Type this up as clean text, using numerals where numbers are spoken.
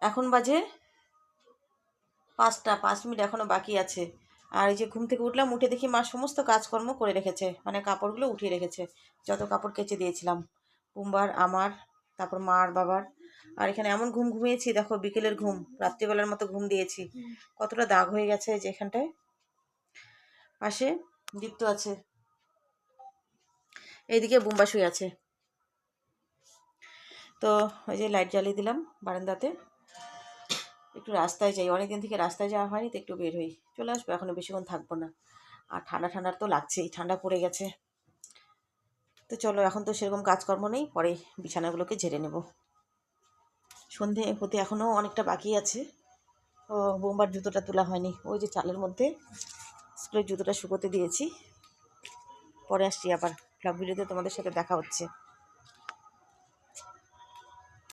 এখন বাজে 5টা, 5 মিনিট এখনও বাকি আছে। আর এই যে ঘুম থেকে উঠলাম, উঠে দেখি মা সমস্ত কাজকর্ম করে রেখেছে, মানে কাপড়গুলো উঠিয়ে রেখেছে, যত কাপড় কেচে দিয়েছিলাম, বুম্বার, আমার, তারপর মা আর বাবার। আর এখানে এমন ঘুম ঘুমিয়েছি দেখো, বিকেলের ঘুম, রাত্রিবেলার মতো ঘুম দিয়েছি। কতটা দাগ হয়ে গেছে যে এখানটায়। পাশে দীপ্ত আছে, এইদিকে বুম্বা শুয়ে আছে। তো ওই যে লাইট জ্বালিয়ে দিলাম বারান্দাতে। একটু রাস্তায় যাই, অনেকদিন থেকে রাস্তায় যাওয়া হয়নি, তো একটু বের হই। চলে আসবো, এখনো বেশিক্ষণ থাকবো না। আর ঠান্ডা ঠান্ডা তো লাগছেই, ঠান্ডা পড়ে গেছে। তো চলো, এখন তো সেরকম কাজকর্ম নেই, পরে বিছানাগুলোকে ঝেড়ে নেব। সন্ধে হতে এখনও অনেকটা বাকি আছে। ও বোম্বার জুতোটা তোলা হয়নি, ওই যে চালের মধ্যে স্কুলের জুতোটা শুকোতে দিয়েছি। পরে আসছি আবার, ব্লগ ভিডিওতে তোমাদের সাথে দেখা হচ্ছে।